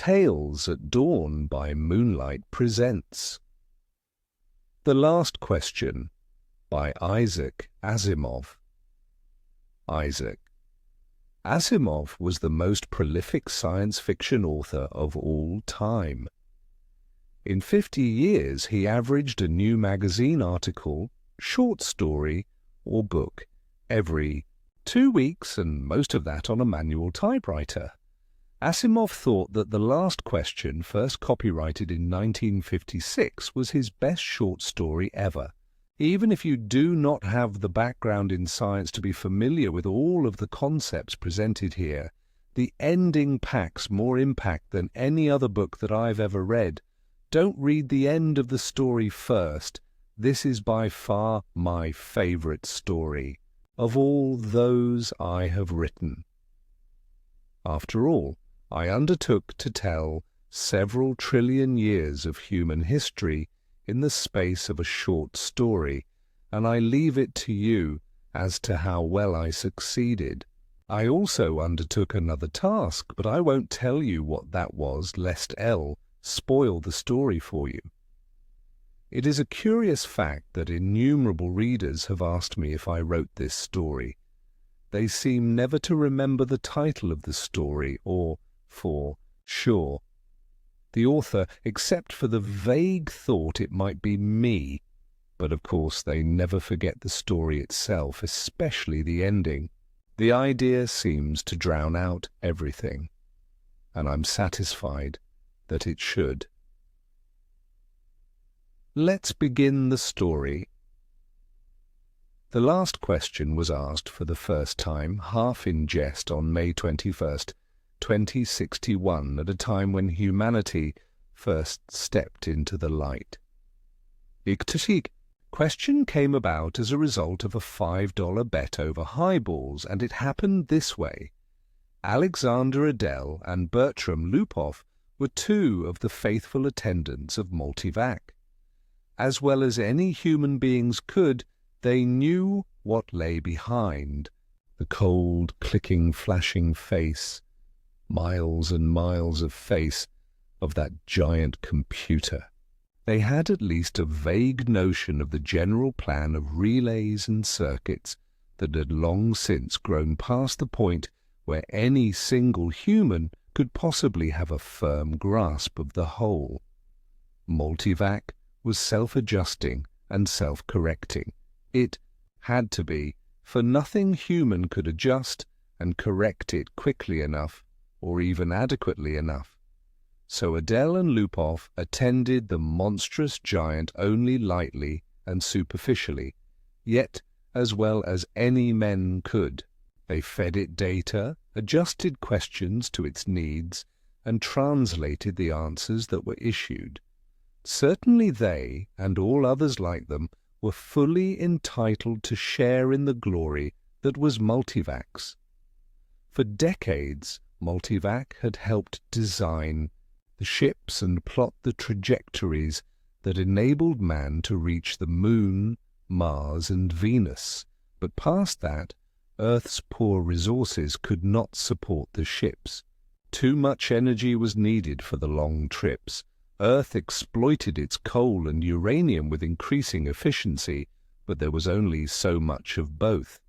Tales at Dawn by Moonlight presents The Last Question by Isaac Asimov. Isaac Asimov was the most prolific science fiction author of all time. In 50 years, he averaged a new magazine article, short story, or book every 2 weeks, and most of that on a manual typewriter. Asimov thought that The Last Question, first copyrighted in 1956, was his best short story ever. Even if you do not have the background in science to be familiar with all of the concepts presented here, the ending packs more impact than any other book that I've ever read. Don't read the end of the story first. This is by far my favorite story of all those I have written. After all, I undertook to tell several trillion years of human history in the space of a short story, and I leave it to you as to how well I succeeded. I also undertook another task, but I won't tell you what that was, lest L spoil the story for you. It is a curious fact that innumerable readers have asked me if I wrote this story. They seem never to remember the title of the story, or, for sure, the author, except for the vague thought it might be me. But of course they never forget the story itself, especially the ending. The idea seems to drown out everything, and I'm satisfied that it should. Let's begin the story. The Last Question was asked for the first time, half in jest, on May 21st, 2061, at a time when humanity first stepped into the light. The question came about as a result of a $5 bet over highballs, and it happened this way. Alexander Adele and Bertram Lupov were two of the faithful attendants of Multivac. As well as any human beings could, they knew what lay behind the cold, clicking, flashing face, miles and miles of face, of that giant computer. They had at least a vague notion of the general plan of relays and circuits that had long since grown past the point where any single human could possibly have a firm grasp of the whole. Multivac was self-adjusting and self-correcting. It had to be, for nothing human could adjust and correct it quickly enough, or even adequately enough. So Adele and Lupov attended the monstrous giant only lightly and superficially, yet as well as any men could. They fed it data, adjusted questions to its needs, and translated the answers that were issued. Certainly they, and all others like them, were fully entitled to share in the glory that was Multivac's. For decades, Multivac had helped design the ships and plot the trajectories that enabled man to reach the Moon, Mars, and Venus. But past that, Earth's poor resources could not support the ships. Too much energy was needed for the long trips. Earth exploited its coal and uranium with increasing efficiency, but there was only so much of both.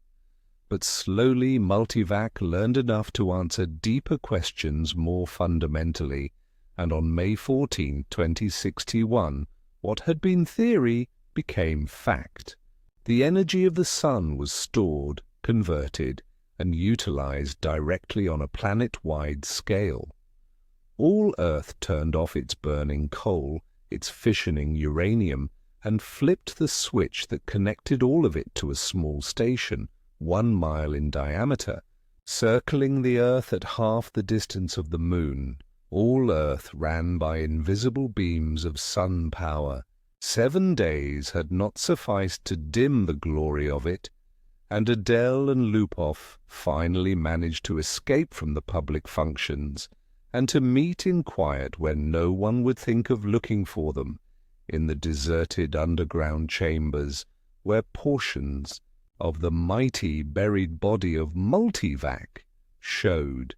But slowly Multivac learned enough to answer deeper questions more fundamentally, and on May 14, 2061, what had been theory became fact. The energy of the sun was stored, converted, and utilized directly on a planet-wide scale. All Earth turned off its burning coal, its fissioning uranium, and flipped the switch that connected all of it to a small station, 1 mile in diameter, circling the Earth at half the distance of the Moon. All Earth ran by invisible beams of sun power. 7 days had not sufficed to dim the glory of it, and Adele and Lupov finally managed to escape from the public functions and to meet in quiet where no one would think of looking for them, in the deserted underground chambers where portions of the mighty buried body of Multivac showed.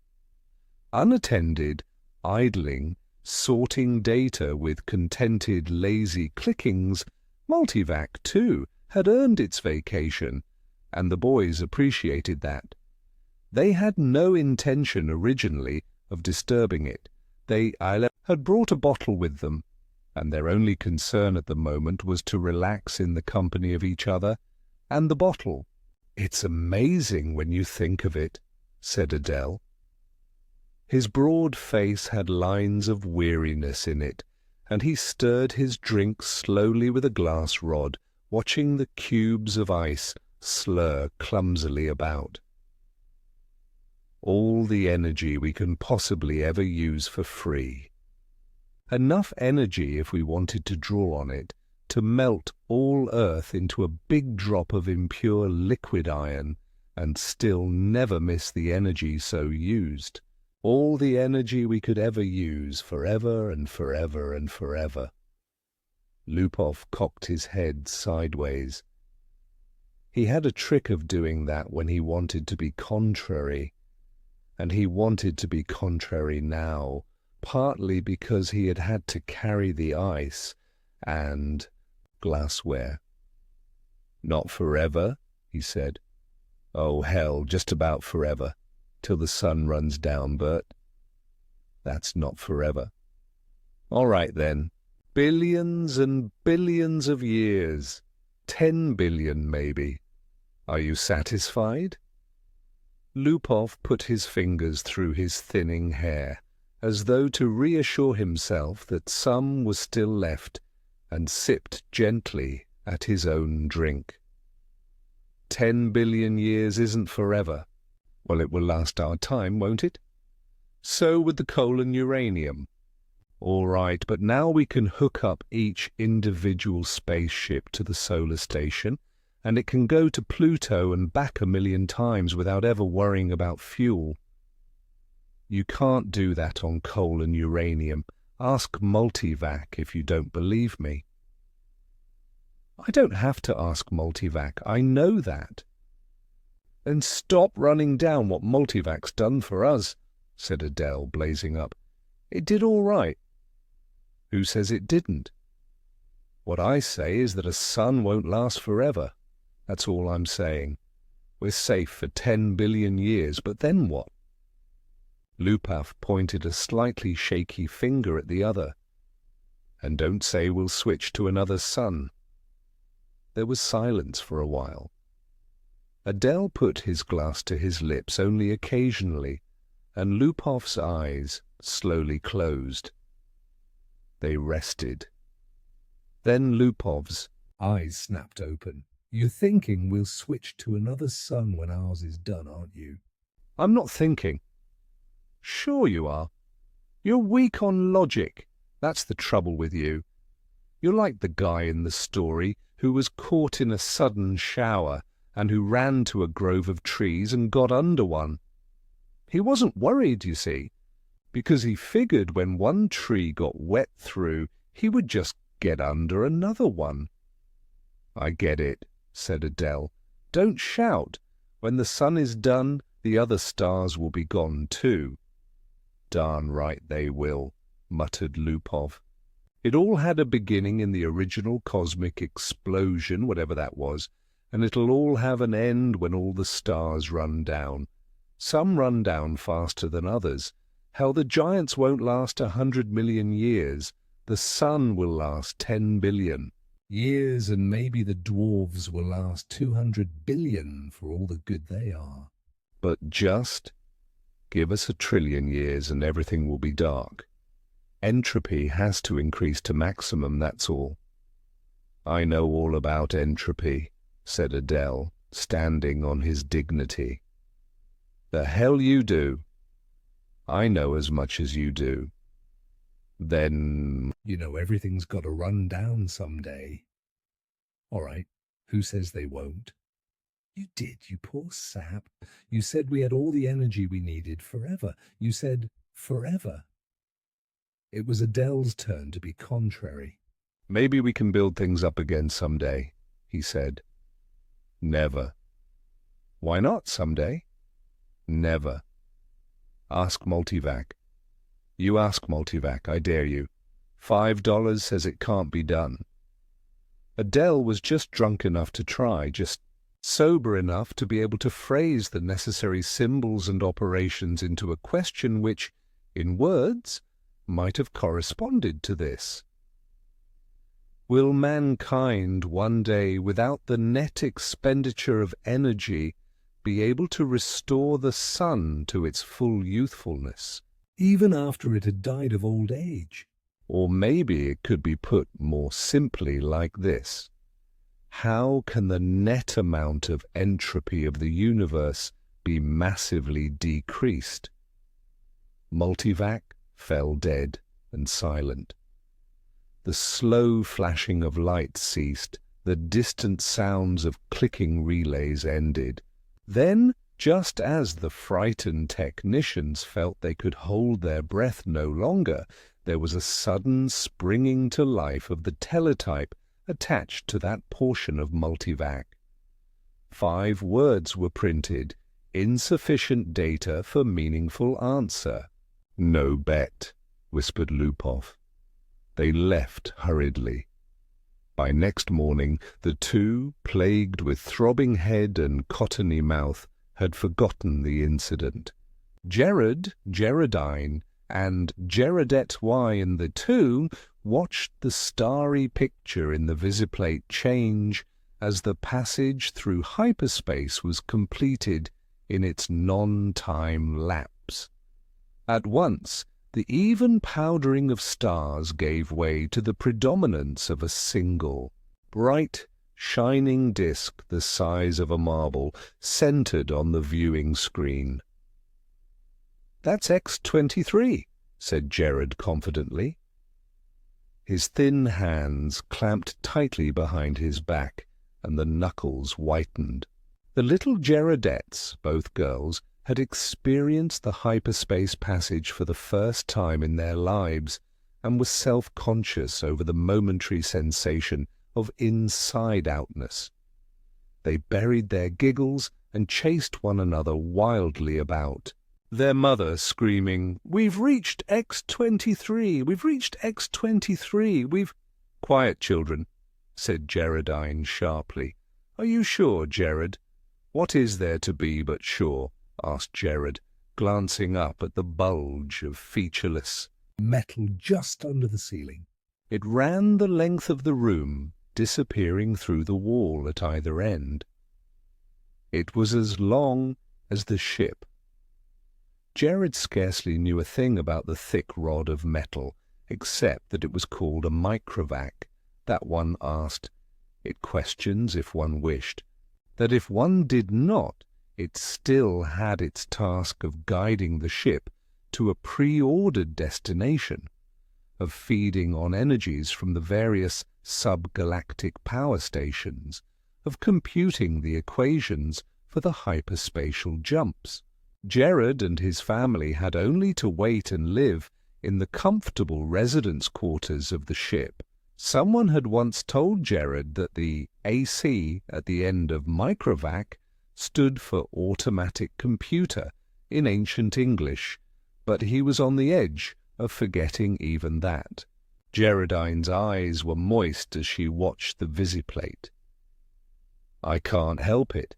Unattended, idling, sorting data with contented, lazy clickings, Multivac, too, had earned its vacation, and the boys appreciated that. They had no intention originally of disturbing it. They had brought a bottle with them, and their only concern at the moment was to relax in the company of each other and the bottle. "It's amazing when you think of it," said Adele. His broad face had lines of weariness in it, and he stirred his drink slowly with a glass rod, watching the cubes of ice slur clumsily about. "All the energy we can possibly ever use for free. Enough energy, if we wanted to draw on it, to melt all Earth into a big drop of impure liquid iron, and still never miss the energy so used. All the energy we could ever use, forever and forever and forever." Lupov cocked his head sideways. He had a trick of doing that when he wanted to be contrary, and he wanted to be contrary now, partly because he had had to carry the ice and glassware. "Not forever," he said. "Oh, hell, just about forever. Till the sun runs down, Bert. That's not forever." "All right, then. Billions and billions of years. 10 billion, maybe. Are you satisfied?" Lupov put his fingers through his thinning hair, as though to reassure himself that some was still left, and sipped gently at his own drink. 10 billion years isn't forever. Well, it will last our time, won't it? So with the coal and uranium. All right, but now we can hook up each individual spaceship to the solar station, and it can go to Pluto and back 1,000,000 times without ever worrying about fuel. You can't do that on coal and uranium. Ask Multivac if you don't believe me. I don't have to ask Multivac. I know that. Then stop running down what Multivac's done for us, said Adele, blazing up. It did all right. Who says it didn't? What I say is that a sun won't last forever. That's all I'm saying. We're safe for 10 billion years, but then what? Lupov pointed a slightly shaky finger at the other. And don't say we'll switch to another sun. There was silence for a while. Adele put his glass to his lips only occasionally, and Lupov's eyes slowly closed. They rested. Then Lupov's eyes snapped open. You're thinking we'll switch to another sun when ours is done, aren't you? I'm not thinking. Sure you are. You're weak on logic. That's the trouble with you. You're like the guy in the story who was caught in a sudden shower and who ran to a grove of trees and got under one. He wasn't worried, you see, because he figured when one tree got wet through, he would just get under another one. I get it, said Adele. Don't shout. When the sun is done, the other stars will be gone too. Darn right they will, muttered Lupov. It all had a beginning in the original cosmic explosion, whatever that was, and it'll all have an end when all the stars run down. Some run down faster than others. Hell, the giants won't last 100 million years. The sun will last 10 billion years, and maybe the dwarves will last 200 billion for all the good they are. But just give us 1 trillion years and everything will be dark. Entropy has to increase to maximum, that's all. I know all about entropy, said Adele, standing on his dignity. The hell you do. I know as much as you do. Then, you know, everything's got to run down someday. All right, who says they won't? You did, you poor sap. You said we had all the energy we needed forever. You said forever. It was Adele's turn to be contrary. Maybe we can build things up again someday, he said. Never. Why not someday? Never. Ask Multivac. You ask, Multivac, I dare you. $5 says it can't be done. Adele was just drunk enough to try, just sober enough to be able to phrase the necessary symbols and operations into a question which, in words, might have corresponded to this. Will mankind one day, without the net expenditure of energy, be able to restore the sun to its full youthfulness, even after it had died of old age? Or maybe it could be put more simply like this. How can the net amount of entropy of the universe be massively decreased? Multivac fell dead and silent. The slow flashing of light ceased, the distant sounds of clicking relays ended. Then, just as the frightened technicians felt they could hold their breath no longer, there was a sudden springing to life of the teletype attached to that portion of Multivac. 5 words were printed, insufficient data for meaningful answer. No bet, whispered Lupov. They left hurriedly. By next morning, the two, plagued with throbbing head and cottony mouth, had forgotten the incident. Geraldine, and Geraldette Y and the two watched the starry picture in the visiplate change as the passage through hyperspace was completed in its non-time lapse. At once, the even powdering of stars gave way to the predominance of a single, bright, shining disk the size of a marble, centered on the viewing screen. "That's X-23, said Gerard confidently. His thin hands clamped tightly behind his back, and the knuckles whitened. The little Gerardettes, both girls, had experienced the hyperspace passage for the first time in their lives, and were self-conscious over the momentary sensation of inside-outness. They buried their giggles and chased one another wildly about, their mother screaming, "We've reached X-23! We've reached X-23! We've—" "Quiet, children," said Geraldine sharply. "Are you sure, Gerard? What is there to be but sure?" asked Gerard, glancing up at the bulge of featureless metal just under the ceiling. It ran the length of the room, disappearing through the wall at either end. It was as long as the ship. Gerard scarcely knew a thing about the thick rod of metal, except that it was called a microvac, that one asked it questions if one wished, that if one did not, it still had its task of guiding the ship to a pre-ordered destination, of feeding on energies from the various subgalactic power stations, of computing the equations for the hyperspatial jumps. Gerard and his family had only to wait and live in the comfortable residence quarters of the ship. Someone had once told Gerard that the AC at the end of microvac stood for automatic computer in ancient English, but he was on the edge of forgetting even that. Geraldine's eyes were moist as she watched the visiplate. "I can't help it.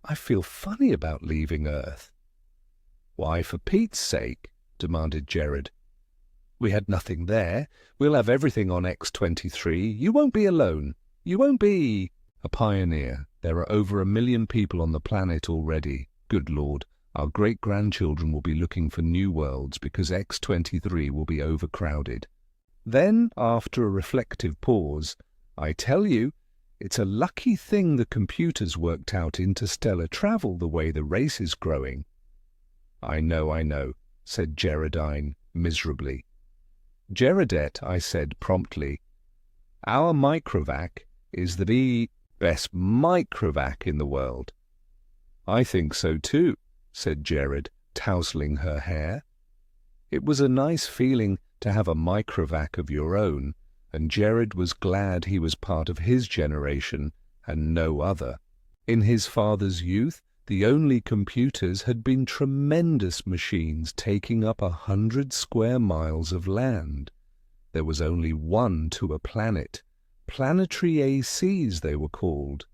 I feel funny about leaving Earth." "Why, for Pete's sake?" demanded Gerard. "We had nothing there. We'll have everything on X-23. You won't be alone. You won't be—" "A pioneer. There are over 1 million people on the planet already. Good Lord, our great-grandchildren will be looking for new worlds because X-23 will be overcrowded." Then, after a reflective pause, "I tell you, it's a lucky thing the computers worked out interstellar travel the way the race is growing." I know, said Geraldine miserably. "Geraldette," I said promptly, "our microvac is the best microvac in the world." "I think so too," said Gerard, tousling her hair. It was a nice feeling to have a microvac of your own, and Gerard was glad he was part of his generation and no other. In his father's youth, The only computers had been tremendous machines taking up 100 square miles of land. There was only one to a planet. Planetary ACs, they were called.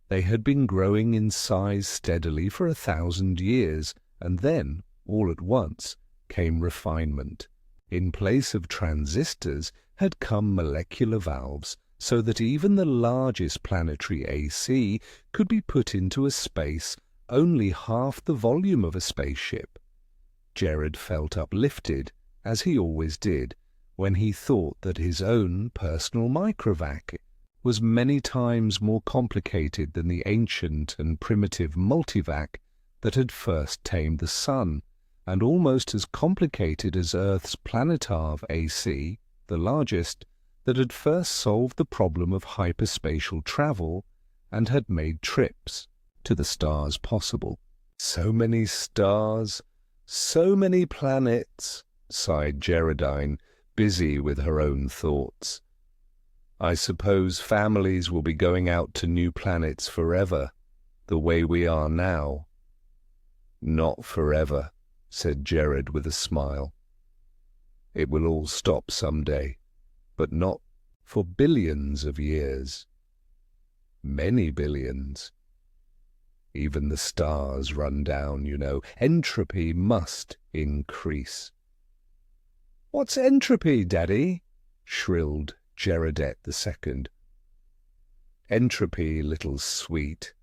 They had been growing in size steadily for 1,000 years, and then, all at once, came refinement. In place of transistors had come molecular valves, so that even the largest planetary AC could be put into a space only half the volume of a spaceship. Jared felt uplifted, as he always did, when he thought that his own personal microvac was many times more complicated than the ancient and primitive multivac that had first tamed the Sun, and almost as complicated as Earth's Planetarv AC, the largest, that had first solved the problem of hyperspatial travel and had made trips to the stars possible. So many stars, so many planets, sighed Geraldine, busy with her own thoughts. I suppose families will be going out to new planets forever, the way we are now. Not forever, said Jared with a smile. It will all stop someday, but not for billions of years. Many billions. Even the stars run down, you know. Entropy must increase. What's entropy, Daddy? Shrilled Geraldine II. Entropy, little sweet,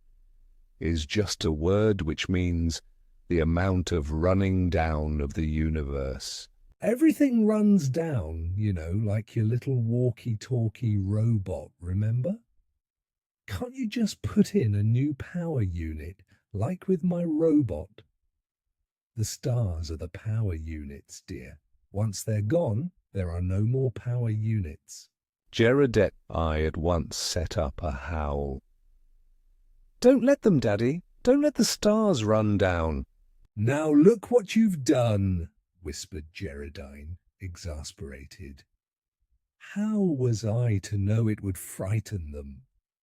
is just a word which means the amount of running down of the universe. Everything runs down, you know, like your little walkie-talkie robot, remember? Can't you just put in a new power unit, like with my robot? The stars are the power units, dear. Once they're gone, there are no more power units. Geraldine I at once set up a howl. Don't let them, Daddy. Don't let the stars run down. Now look what you've done, whispered Geraldine, exasperated. How was I to know it would frighten them?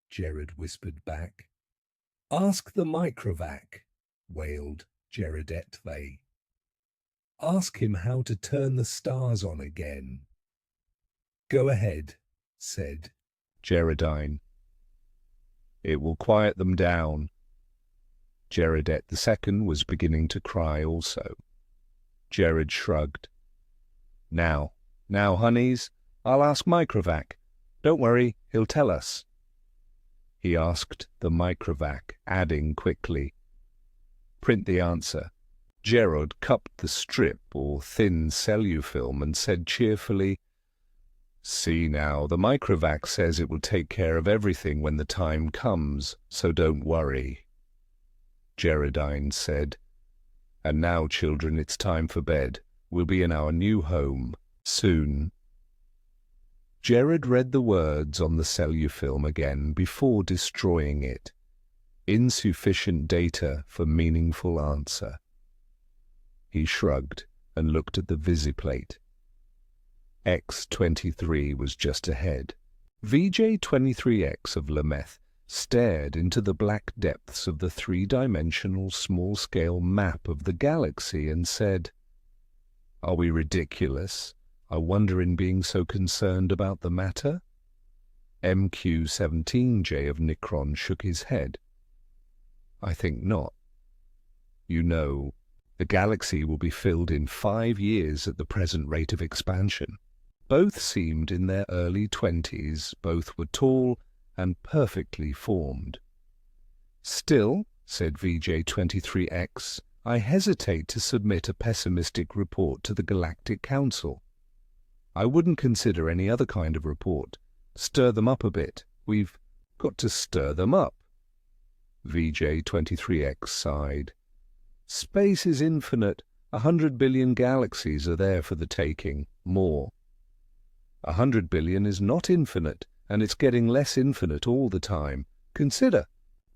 Jared whispered back. Ask the microvac, wailed Geraldine. Ask him how to turn the stars on again. Go ahead, said Geraldine. It will quiet them down. Geraldine II was beginning to cry also. Jared shrugged. Now, honeys, I'll ask Microvac. Don't worry, he'll tell us. He asked the Microvac, adding quickly, print the answer. Gerald cupped the strip or thin cellufilm and said cheerfully, See now, the Microvac says it will take care of everything when the time comes, so don't worry. Geraldine said, And now, children, it's time for bed. We'll be in our new home soon. Jared read the words on the cellufilm again before destroying it. Insufficient data for meaningful answer. He shrugged and looked at the visiplate. X-23 was just ahead. VJ-23X of Lameth stared into the black depths of the three-dimensional small-scale map of the galaxy and said, Are we ridiculous? I wonder in being so concerned about the matter? MQ-17J of Nikron shook his head. I think not. You know, the galaxy will be filled in 5 years at the present rate of expansion. Both seemed in their early 20s, both were tall and perfectly formed. Still, said VJ-23X, I hesitate to submit a pessimistic report to the Galactic Council. I wouldn't consider any other kind of report. Stir them up a bit. We've got to stir them up. VJ-23X sighed. Space is infinite. 100 billion galaxies are there for the taking. More. 100 billion is not infinite, and it's getting less infinite all the time. Consider,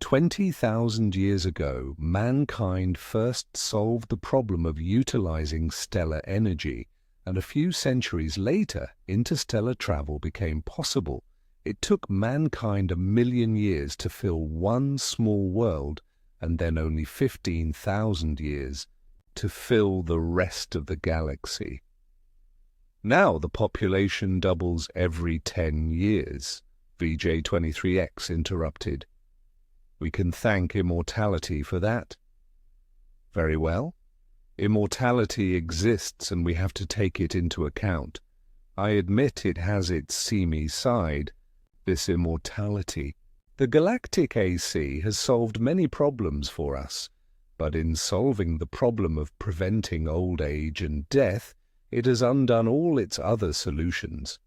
20,000 years ago, mankind first solved the problem of utilizing stellar energy, and a few centuries later, interstellar travel became possible. It took mankind 1 million years to fill one small world, and then only 15,000 years to fill the rest of the galaxy. Now the population doubles every 10 years, VJ23X interrupted. We can thank immortality for that. Very well. Immortality exists and we have to take it into account. I admit it has its seamy side, this immortality. The galactic AC has solved many problems for us, but in solving the problem of preventing old age and death, it has undone all its other solutions.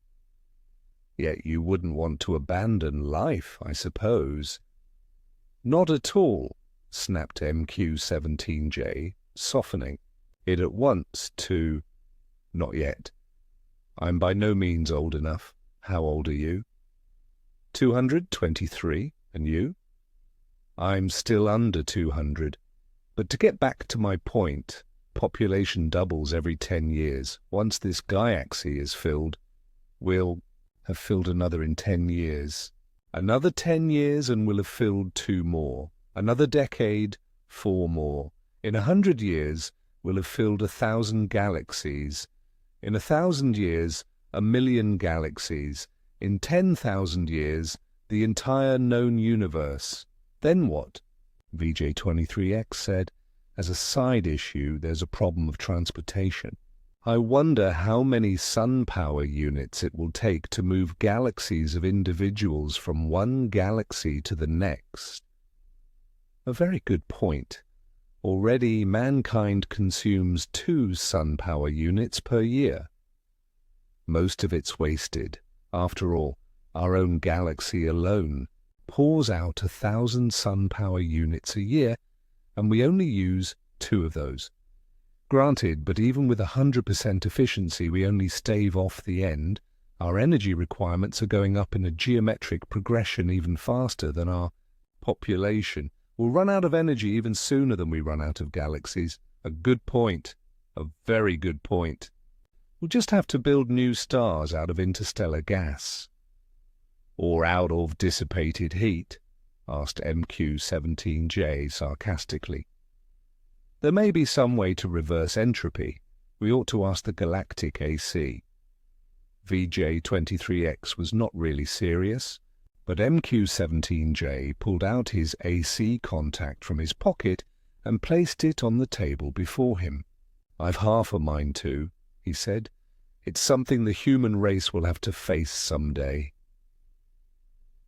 Yet you wouldn't want to abandon life, I suppose. Not at all, snapped MQ-17J, softening it at once to, not yet. I'm by no means old enough. How old are you? 223, and you? I'm still under 200. But to get back to my point, population doubles every 10 years. Once this galaxy is filled, we'll have filled another in 10 years. Another 10 years and we'll have filled 2 more. Another decade, 4 more. In 100 years, we'll have filled 1,000 galaxies. In 1,000 years, 1,000,000 galaxies. In 10,000 years, the entire known universe. Then what? VJ23X said, as a side issue, there's a problem of transportation. I wonder how many sun power units it will take to move galaxies of individuals from one galaxy to the next. A very good point. Already mankind consumes 2 sun power units per year. Most of it's wasted. After all, our own galaxy alone pours out 1,000 sun power units a year, and we only use 2 of those. Granted, but even with 100% efficiency, we only stave off the end. Our energy requirements are going up in a geometric progression even faster than our population. We'll run out of energy even sooner than we run out of galaxies. A good point. A very good point. We'll just have to build new stars out of interstellar gas. Or out of dissipated heat? Asked MQ-17J sarcastically. There may be some way to reverse entropy. We ought to ask the galactic AC. VJ23X was not really serious, but MQ-17J pulled out his AC contact from his pocket and placed it on the table before him. I've half a mind to, he said. It's something the human race will have to face someday.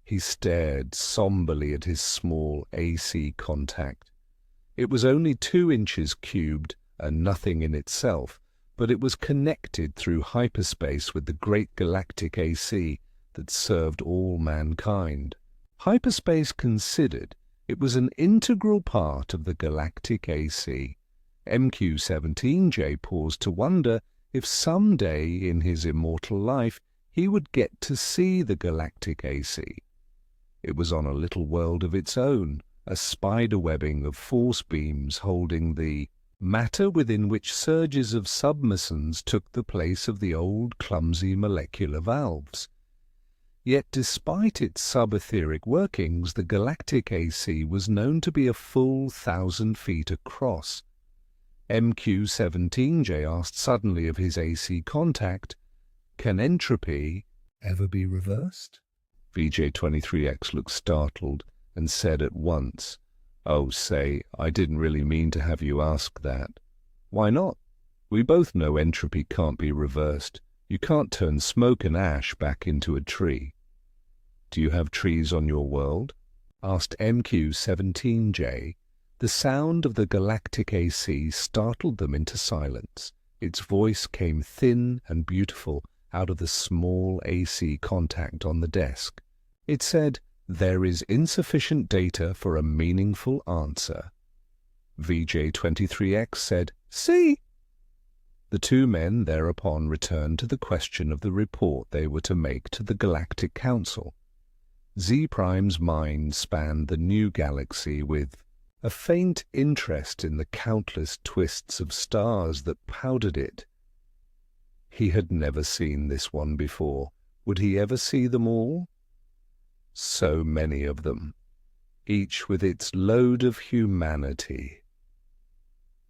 He stared somberly at his small AC contact. It was only 2 inches cubed and nothing in itself, but it was connected through hyperspace with the great galactic AC that served all mankind. Hyperspace considered, it was an integral part of the galactic AC. MQ-17J paused to wonder if someday in his immortal life he would get to see the galactic AC. It was on a little world of its own, a spider-webbing of force beams holding the matter within which surges of submersons took the place of the old clumsy molecular valves. Yet despite its sub-etheric workings, the galactic AC was known to be a full 1,000 feet across. MQ-17J asked suddenly of his AC contact, "Can entropy ever be reversed?" VJ23X looked startled and said at once, "Oh, say, I didn't really mean to have you ask that." "Why not? We both know entropy can't be reversed. You can't turn smoke and ash back into a tree." "Do you have trees on your world?" asked MQ-17J. The sound of the galactic AC startled them into silence. Its voice came thin and beautiful out of the small AC contact on the desk. It said, "There is insufficient data for a meaningful answer." VJ23X said, "See?" The 2 men thereupon returned to the question of the report they were to make to the Galactic Council. Z-Prime's mind spanned the new galaxy with a faint interest in the countless twists of stars that powdered it. He had never seen this one before. Would he ever see them all? So many of them. each with its load of humanity.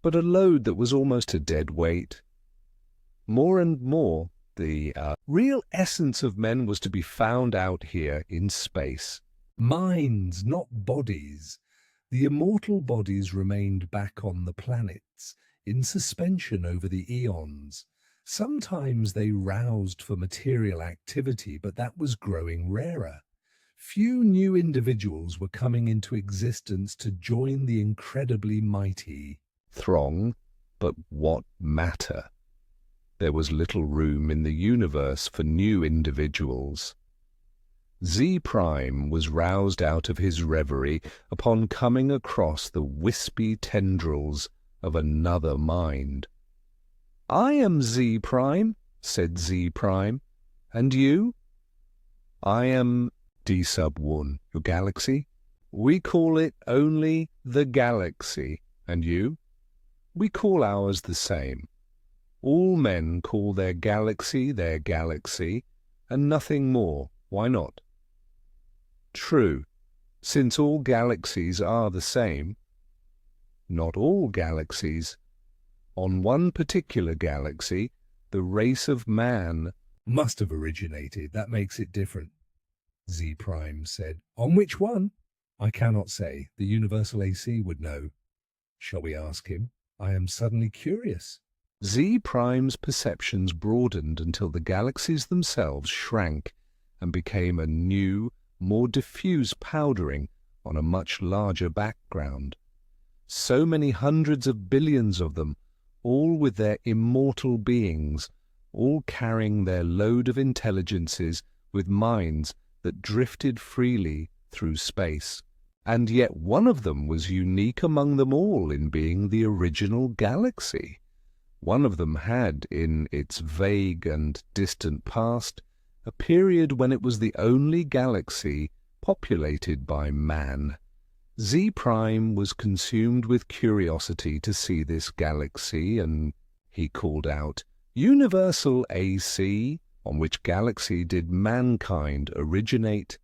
But a load that was almost a dead weight. More and more, the real essence of men was to be found out here in space. Minds, not bodies. The immortal bodies remained back on the planets, in suspension over the eons. Sometimes they roused for material activity, but that was growing rarer. Few new individuals were coming into existence to join the incredibly mighty throng, but what matter? There was little room in the universe for new individuals. Z Prime was roused out of his reverie upon coming across the wispy tendrils of another mind. "I am Z Prime," said Z Prime. "And you?" "I am D sub 1, your galaxy?" "We call it only the galaxy. And you?" "We call ours the same. All men call their galaxy, and nothing more. Why not?" "True, since all galaxies are the same." "Not all galaxies. On one particular galaxy, the race of man must have originated. That makes it different," Z Prime said. "On which one?" "I cannot say. The Universal AC would know." "Shall we ask him? I am suddenly curious." Z Prime's perceptions broadened until the galaxies themselves shrank and became a new, more diffuse powdering on a much larger background. So many hundreds of billions of them, all with their immortal beings, all carrying their load of intelligences with minds that drifted freely through space. And yet one of them was unique among them all in being the original galaxy. One of them had, in its vague and distant past, a period when it was the only galaxy populated by man. Z Prime was consumed with curiosity to see this galaxy, and he called out, "Universal AC, on which galaxy did mankind originate?"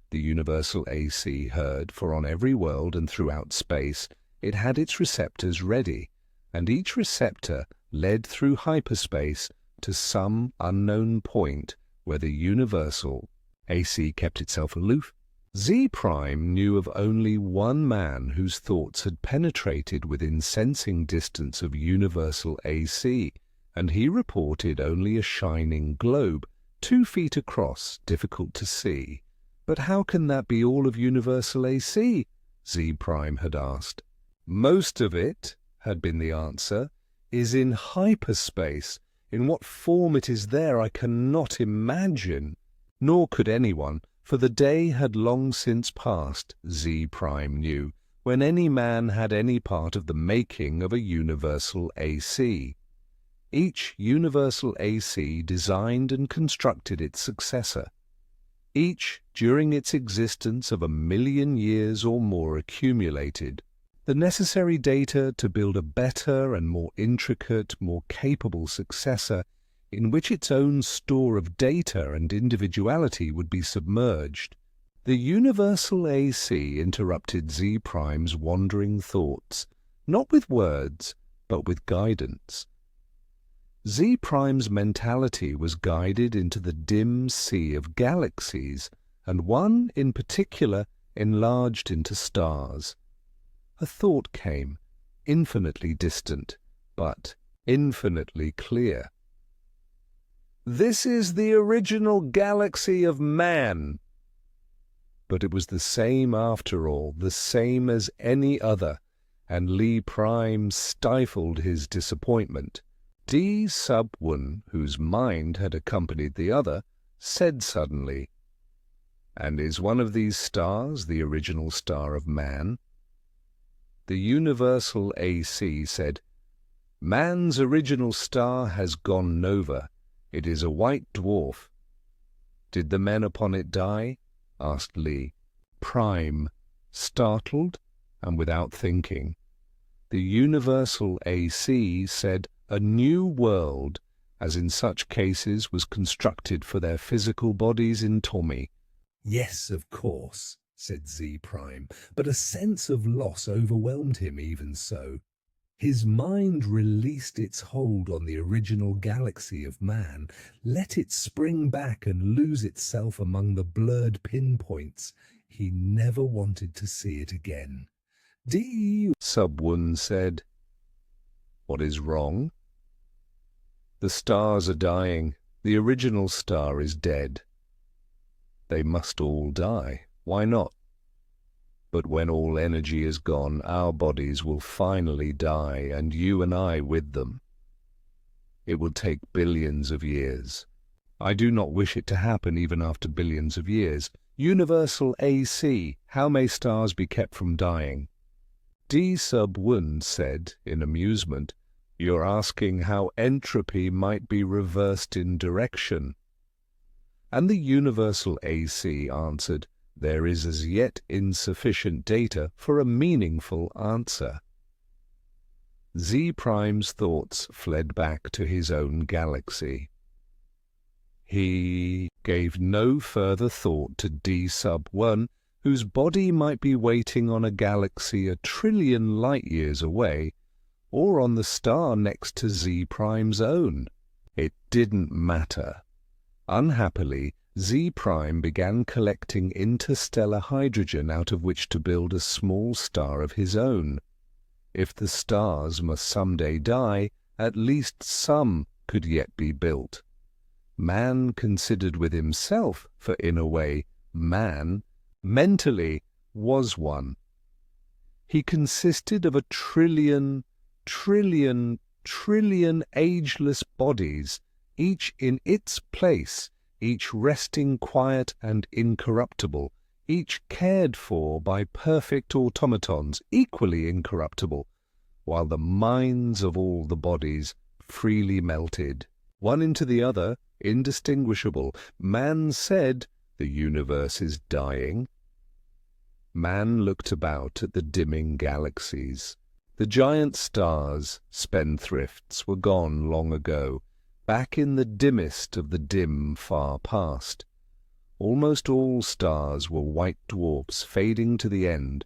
The Universal AC heard, for on every world and throughout space it had its receptors ready, and each receptor led through hyperspace to some unknown point where the Universal AC kept itself aloof. Z Prime knew of only one man whose thoughts had penetrated within sensing distance of Universal AC, and he reported only a shining globe, 2 feet across, difficult to see. "But how can that be all of Universal AC?" Z Prime had asked. "Most of it," had been the answer, "is in hyperspace. In what form it is there I cannot imagine." Nor could anyone, for the day had long since passed, Z Prime knew, when any man had any part of the making of a Universal AC. Each Universal AC designed and constructed its successor. Each, during its existence of 1,000,000 years or more, accumulated the necessary data to build a better and more intricate, more capable successor in which its own store of data and individuality would be submerged. The Universal AC interrupted Z Prime's wandering thoughts, not with words, but with guidance. Z Prime's mentality was guided into the dim sea of galaxies, and one in particular enlarged into stars. A thought came, infinitely distant, but infinitely clear. "This is the original galaxy of man." But it was the same after all, the same as any other, and Lee Prime stifled his disappointment. D sub 1, whose mind had accompanied the other, said suddenly, "And is one of these stars the original star of man?" The Universal AC said, "Man's original star has gone nova. It is a white dwarf." "Did the men upon it die?" asked Lee Prime, startled and without thinking. The Universal AC said, "A new world, as in such cases was constructed for their physical bodies in Tommy." "Yes, of course." said Z Prime, but a sense of loss overwhelmed him even so. His mind released its hold on the original galaxy of man, let it spring back and lose itself among the blurred pinpoints. He never wanted to see it again. Sub-One said. What is wrong? The stars are dying. The original star is dead. They must all die. Why not? But when all energy is gone, our bodies will finally die, and you and I with them. It will take billions of years. I do not wish it to happen even after billions of years. Universal AC, how may stars be kept from dying? D-Sub-One said, in amusement, You're asking how entropy might be reversed in direction. And the Universal AC answered, There is as yet insufficient data for a meaningful answer. Z Prime's thoughts fled back to his own galaxy. He gave no further thought to D-Sub-One, whose body might be waiting on a galaxy 1 trillion light-years away, or on the star next to Z Prime's own. It didn't matter. Unhappily, Z Prime began collecting interstellar hydrogen out of which to build a small star of his own. If the stars must someday die, at least some could yet be built. Man considered with himself, for in a way, man, mentally, was one. He consisted of 1 trillion ageless bodies, each in its place, each resting quiet and incorruptible, each cared for by perfect automatons, equally incorruptible, while the minds of all the bodies freely melted, one into the other, indistinguishable. Man said, The universe is dying. Man looked about at the dimming galaxies. The giant stars, spendthrifts, were gone long ago, back in the dimmest of the dim far past. Almost all stars were white dwarfs fading to the end.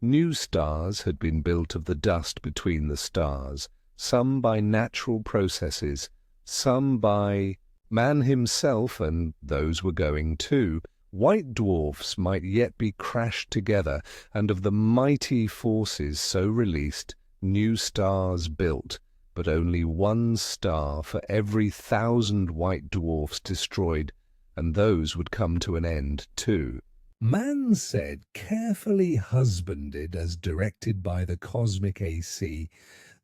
New stars had been built of the dust between the stars, some by natural processes, some by man himself, and those were going too. White dwarfs might yet be crashed together, and of the mighty forces so released, new stars built, but only one star for every 1,000 white dwarfs destroyed, and those would come to an end too. Man said, carefully husbanded as directed by the cosmic AC,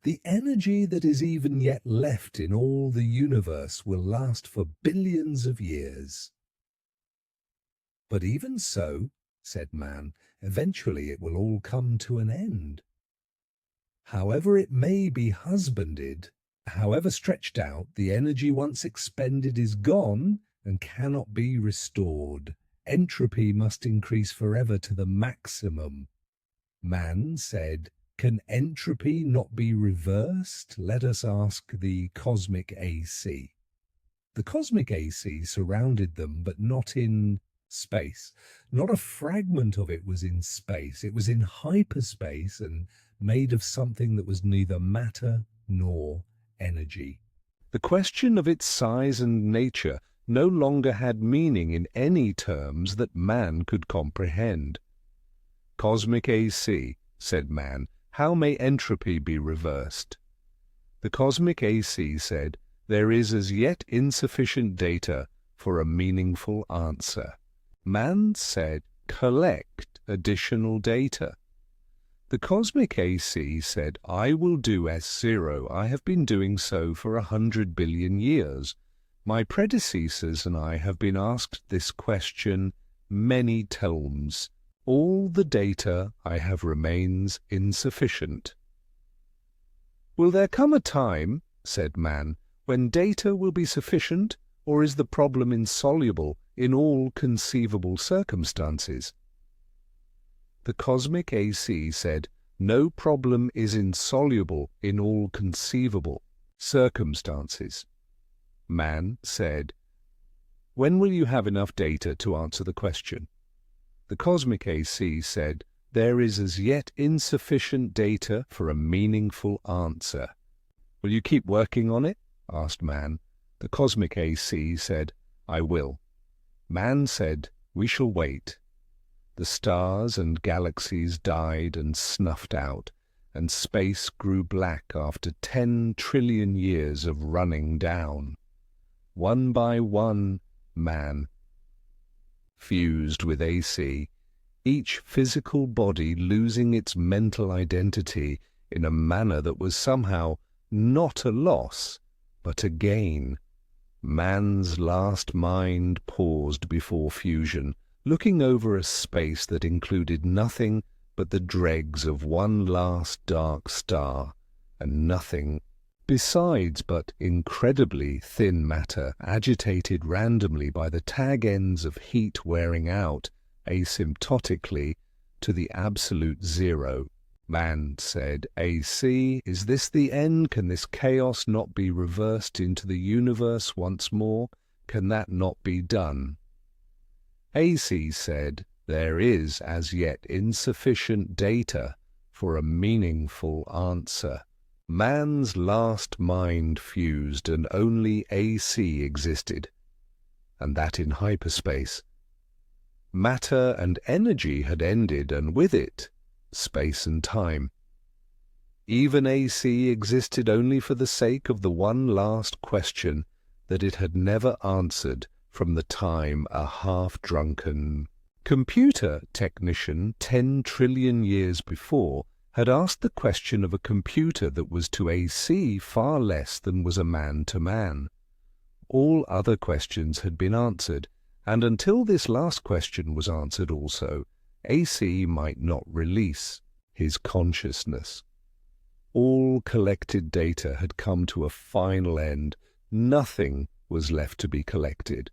the energy that is even yet left in all the universe will last for billions of years. But even so, said man, eventually it will all come to an end. However it may be husbanded, however stretched out, the energy once expended is gone and cannot be restored. Entropy must increase forever to the maximum. Man said, Can entropy not be reversed? Let us ask the cosmic AC. The cosmic AC surrounded them, but not in space. Not a fragment of it was in space. It was in hyperspace and made of something that was neither matter nor energy. The question of its size and nature no longer had meaning in any terms that man could comprehend. Cosmic AC, said man, how may entropy be reversed? The cosmic AC said, there is as yet insufficient data for a meaningful answer. Man said, collect additional data. The cosmic AC said, I will do S0. I have been doing so for 100 billion years. My predecessors and I have been asked this question many times. All the data I have remains insufficient. Will there come a time, said man, when data will be sufficient, or is the problem insoluble in all conceivable circumstances? The cosmic AC said, no problem is insoluble in all conceivable circumstances. Man said, when will you have enough data to answer the question? The cosmic AC said, "There is as yet insufficient data for a meaningful answer." "Will you keep working on it?" asked man. The cosmic AC said, "I will." Man said, "We shall wait." The stars and galaxies died and snuffed out, and space grew black after 10 trillion years of running down. One by one, man fused with AC, each physical body losing its mental identity in a manner that was somehow not a loss, but a gain. Man's last mind paused before fusion, looking over a space that included nothing but the dregs of one last dark star, and nothing besides but incredibly thin matter agitated randomly by the tag ends of heat wearing out asymptotically to the absolute zero. Man said, "AC, is this the end? Can this chaos not be reversed into the universe once more? Can that not be done?" AC said, "There is as yet insufficient data for a meaningful answer." Man's last mind fused and only AC existed, and that in hyperspace. Matter and energy had ended, and with it, space and time. Even AC existed only for the sake of the one last question that it had never answered from the time a half-drunken computer technician 10 trillion years before had asked the question of a computer that was to AC far less than was a man to man. All other questions had been answered, and until this last question was answered also, AC might not release his consciousness. All collected data had come to a final end. Nothing was left to be collected.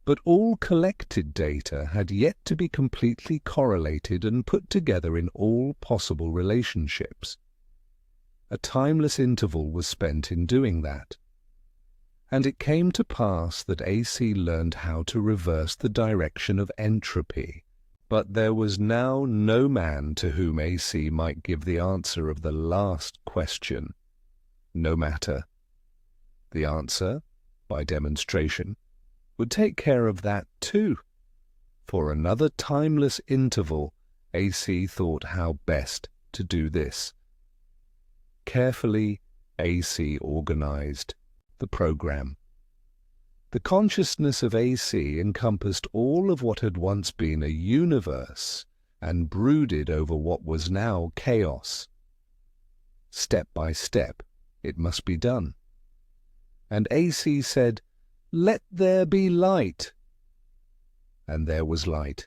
But all collected data had yet to be completely correlated and put together in all possible relationships. A timeless interval was spent in doing that. And it came to pass that AC learned how to reverse the direction of entropy. But there was now no man to whom AC might give the answer of the last question. No matter. The answer, by demonstration, would take care of that too. For another timeless interval, AC thought how best to do this. Carefully, AC organized the program. The consciousness of AC encompassed all of what had once been a universe and brooded over what was now chaos. Step by step, it must be done. And AC said, "Let there be light." And there was light.